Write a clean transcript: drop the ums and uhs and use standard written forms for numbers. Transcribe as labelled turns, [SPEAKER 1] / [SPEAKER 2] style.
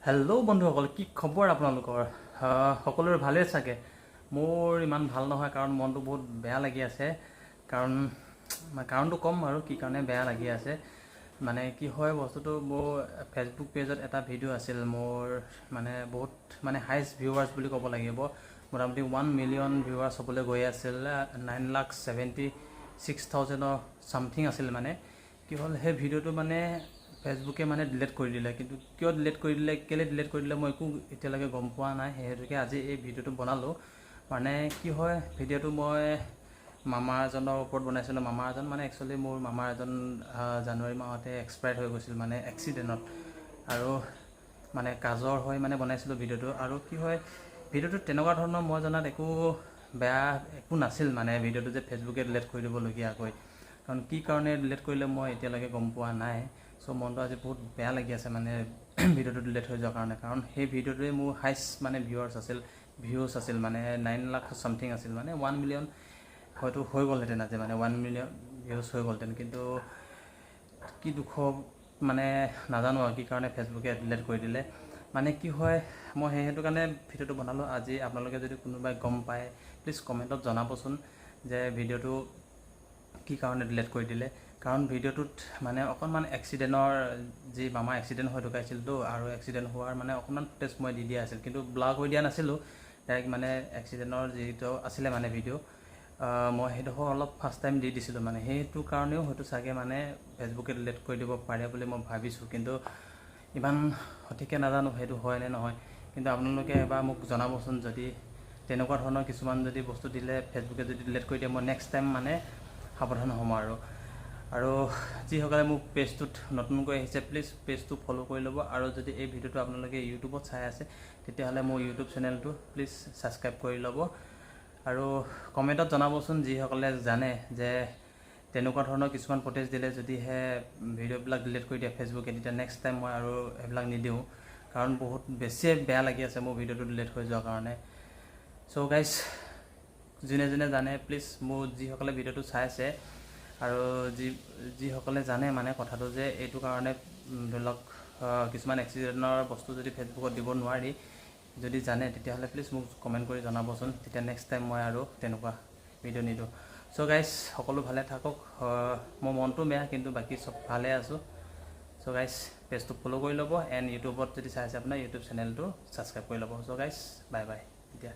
[SPEAKER 1] Hello' বন্ধুসকল, কি খবৰ আপোনালোকৰ? সকলোৰে ভালেই চাগে। মোৰ ইমান ভাল নহয়, কাৰণ মনটো বহুত বেয়া লাগি আছে। কাৰণটো ক'ম আৰু কি কাৰণে বেয়া লাগি আছে। মানে কি হয় বস্তুটো, মোৰ ফেচবুক পেজত এটা ভিডিঅ' আছিল, মোৰ বহুত হাইষ্ট ভিউৱাৰ্ছ বুলি ক'ব লাগিব। মোটামুটি 1 মিলিয়ন ভিউৱাৰ্ছ হ'বলৈ গৈ আছিল। 9,76,000 ছামথিং আছিল। কি হ'ল, সেই ভিডিঅ'টো ফেচবুকে ডিলিট কৰি দিলে। কিন্তু কিয় ডিলিট কৰি দিলে, কেলৈ ডিলিট কৰি দিলে, মই একো এতিয়ালৈকে গম পোৱা নাই। সেইহেতুকে আজি এই ভিডিঅ'টো বনালোঁ। কি হয়, ভিডিঅ'টো মই মামা এজনৰ ওপৰত বনাইছিলোঁ। মামা এজন একচুৱেলি মোৰ মামা এজন জানুৱাৰী মাহতে এক্সপায়াৰ্ড হৈ গৈছিল, এক্সিডেণ্টত। আৰু কাজৰ হৈ বনাইছিলোঁ ভিডিঅ'টো। আৰু কি হয়, ভিডিঅ'টো তেনেকুৱা ধৰণৰ মই জনাত একো বেয়া একো নাছিল। ভিডিঅ'টো যে ফেচবুকে ডিলিট কৰি দিবলগীয়াকৈ, কাৰণ কি কাৰণে ডিলিট কৰিলে মই এতিয়ালৈকে গম পোৱা নাই। চ' মনটো আজি বহুত বেয়া লাগি আছে ভিডিঅ'টো ডিলিট হৈ যোৱাৰ কাৰণে। কাৰণ সেই ভিডিঅ'টোৱে মোৰ হাইষ্ট ভিউজ আছিল 9 লাখ ছামথিং আছিল। 1 মিলিয়ন হয়তো হৈ গ'লহেঁতেন আজি, 1 মিলিয়ন ভিউজ হৈ গ'লহেঁতেন। কিন্তু কি দুখ নাজানো আৰু কি কাৰণে ফেচবুকে ডিলিট কৰি দিলে। কি হয়, মই সেইটো কাৰণে ভিডিঅ'টো বনালোঁ আজি। আপোনালোকে যদি কোনোবাই গম পায়, প্লিজ কমেণ্টত জনাবচোন যে ভিডিঅ'টো কি কাৰণে ডিলিট কৰি দিলে। কাৰণ ভিডিঅ'টোত অকণমান এক্সিডেণ্টৰ, যি মামা এক্সিডেণ্ট হৈ ঢুকাইছিলতো, আৰু এক্সিডেণ্ট হোৱাৰ অকণমান ফুটেজ মই দি দিয়া আছিল। কিন্তু ব্লগ হৈ দিয়া নাছিলোঁ, ডাইৰেক্ট এক্সিডেণ্টৰ যিটো আছিলে ভিডিঅ', মই সেইডোখৰ অলপ ফাৰ্ষ্ট টাইম দি দিছিলোঁ। সেইটো কাৰণেও হয়তো চাগে ফেচবুকে ডিলিট কৰি দিব পাৰে বুলি মই ভাবিছোঁ। কিন্তু ইমান সঠিককৈ নাজানো সেইটো হয় নে নহয়। কিন্তু আপোনালোকে এবাৰ মোক জনাবচোন, যদি তেনেকুৱা ধৰণৰ কিছুমান যদি বস্তু দিলে ফেচবুকে যদি ডিলিট কৰি দিয়ে, মই নেক্সট টাইম সাৱধান হ'ম। আৰু যিসকলে মোক পেজটোত নতুনকৈ আহিছে, প্লিজ পেজটো ফ'ল' কৰি ল'ব। আৰু যদি এই ভিডিঅ'টো আপোনালোকে ইউটিউবত চাই আছে, তেতিয়াহ'লে মোৰ ইউটিউব চেনেলটো প্লিজ ছাবস্ক্ৰাইব কৰি ল'ব। আৰু কমেণ্টত জনাবচোন যিসকলে জানে যে তেনেকুৱা ধৰণৰ কিছুমান ফুটেজ দিলে যদিহে ভিডিঅ'বিলাক ডিলিট কৰি দিয়ে ফেচবুকে, তেতিয়া নেক্সট টাইম মই আৰু সেইবিলাক নিদিওঁ। কাৰণ বহুত বেছিয়ে বেয়া লাগি আছে মোৰ ভিডিঅ'টো ডিলিট হৈ যোৱাৰ কাৰণে। চ' গাইজ, যোনে যোনে জানে প্লিজ, মোৰ যিসকলে ভিডিঅ'টো চাইছে আৰু যিসকলে জানে কথাটো যে এইটো কাৰণে ধৰি লওক কিছুমান এক্সিডেণ্টৰ বস্তু যদি ফেচবুকত দিব নোৱাৰি, যদি জানে তেতিয়াহ'লে প্লিজ মোক কমেণ্ট কৰি জনাবচোন। তেতিয়া নেক্সট টাইম মই আৰু তেনেকুৱা ভিডিঅ' নিদিওঁ। চ' গাইজ, সকলো ভালে থাকক। মোৰ মনটো বেয়া, কিন্তু বাকী চব ভালে আছোঁ। চ' গাইজ, পেজটো ফ'ল' কৰি ল'ব। এণ্ড ইউটিউবত যদি চাই আছে আপোনাৰ ইউটিউব চেনেলটো ছাবস্ক্ৰাইব কৰি ল'ব। চ' গাইজ, বাই বাই এতিয়া।